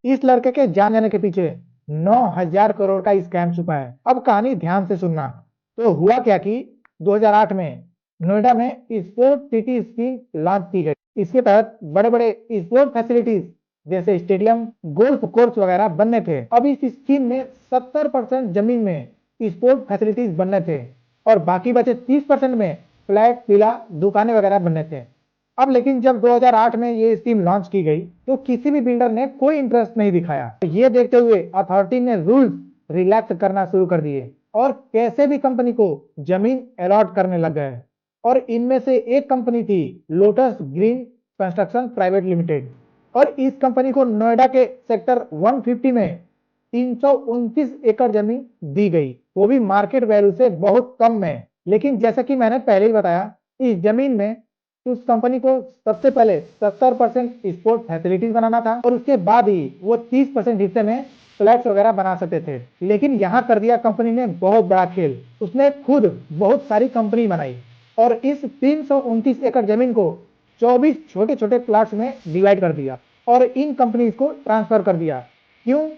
इस लड़के के जान जाने के पीछे 9,000 करोड़ का स्कैम छुपा है। अब कहानी ध्यान से सुनना। तो हुआ क्या कि 2008 में नोएडा में स्पोर्ट सिटी स्कीम लॉन्च की गई। इसके तहत बड़े बड़े स्पोर्ट फैसिलिटीज जैसे स्टेडियम, गोल्फ कोर्स वगैरह बनने थे। अब इस स्कीम में 70% जमीन में स्पोर्ट फैसिलिटीज बनने थे और बाकी बचे 30% में फ्लैट, विला, दुकानें वगैरह बनने थे। अब लेकिन जब 2008 में ये स्कीम लॉन्च की गई तो किसी भी बिल्डर ने कोई इंटरेस्ट नहीं दिखाया। ये देखते हुए अथॉरिटी ने रूल्स रिलैक्स करना शुरू कर दिए और कैसे भी कंपनी को जमीन अलॉट करने लग गए। और इनमें से एक कंपनी थी lotus green construction private limited. और इस कंपनी को नोएडा के सेक्टर 150 में 329 एकड़ जमीन दी गई, वो भी मार्केट वैल्यू से बहुत कम में। लेकिन जैसा कि मैंने पहले ही बताया, इस जमीन में उस कंपनी को सबसे पहले 70% स्पोर्ट फैसिलिटीज बनाना था और उसके बाद ही वो 30% हिस्से में फ्लैट्स वगैरह बना सकते थे। लेकिन यहाँ कर दिया कंपनी ने बहुत बड़ा खेल। उसने खुद बहुत सारी कंपनी बनाई और इस 329 एकड़ जमीन को 24 छोटे छोटे प्लॉट्स में डिवाइड कर दिया और इन कंपनीज को ट्रांसफर कर दिया। क्यों?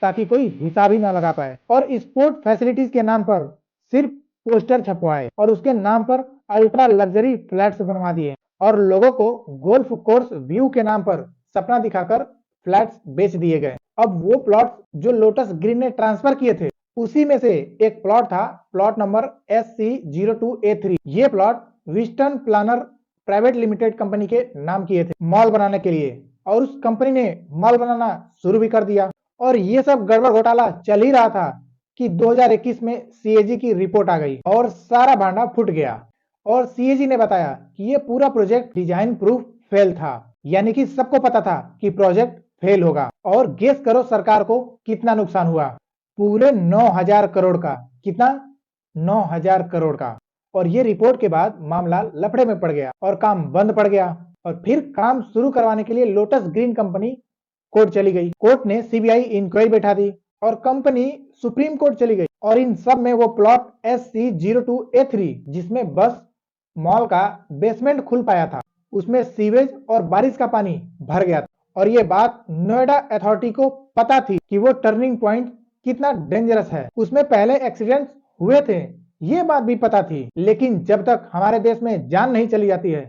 ताकि कोई हिसाब ही ना लगा पाए। और स्पोर्ट फैसिलिटीज के नाम पर सिर्फ पोस्टर छपवाए और उसके नाम पर अल्ट्रा लग्जरी फ्लैट्स बनवा दिए और लोगों को गोल्फ कोर्स व्यू के नाम पर सपना दिखाकर फ्लैट्स बेच दिए गए। अब वो प्लॉट जो लोटस ग्रीन ने ट्रांसफर किए थे उसी में से एक प्लॉट था, प्लॉट नंबर SC02A3। ये प्लॉट विस्टर्न प्लानर प्राइवेट लिमिटेड कंपनी के नाम किए थे मॉल बनाने के लिए और उस कंपनी ने मॉल बनाना शुरू भी कर दिया। और ये सब गड़बड़ घोटाला चल ही रहा था कि 2021 में CAG की रिपोर्ट आ गई और सारा भांडा फूट गया। और CAG ने बताया कि ये पूरा प्रोजेक्ट डिजाइन प्रूफ फेल था, यानी कि सबको पता था कि प्रोजेक्ट फेल होगा। और गेस करो सरकार को कितना नुकसान हुआ? पूरे 9,000 करोड़ का। कितना? 9,000 करोड़ का। और ये रिपोर्ट के बाद मामला लफड़े में पड़ गया और काम बंद पड़ गया। और फिर काम शुरू करवाने के लिए लोटस ग्रीन कंपनी कोर्ट चली गई। कोर्ट ने CBI इंक्वायरी बैठा दी और कंपनी सुप्रीम कोर्ट चली गई। और इन सब में वो प्लॉट SC02A3 जिसमें बस मॉल का बेसमेंट खुल पाया था, उसमें सीवेज और बारिश का पानी भर गया था। और ये बात नोएडा अथॉरिटी को पता थी कि वो टर्निंग पॉइंट कितना डेंजरस है, उसमें पहले एक्सीडेंट्स हुए थे, ये बात भी पता थी। लेकिन जब तक हमारे देश में जान नहीं चली जाती है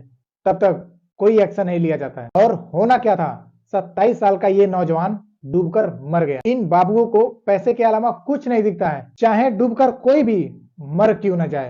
तब तक कोई एक्शन नहीं लिया जाता है। और होना क्या था, 27 साल का ये नौजवान डूबकर मर गया। इन बाबुओं को पैसे के अलावा कुछ नहीं दिखता है, चाहे डूबकर कोई भी मर क्यों न जाए।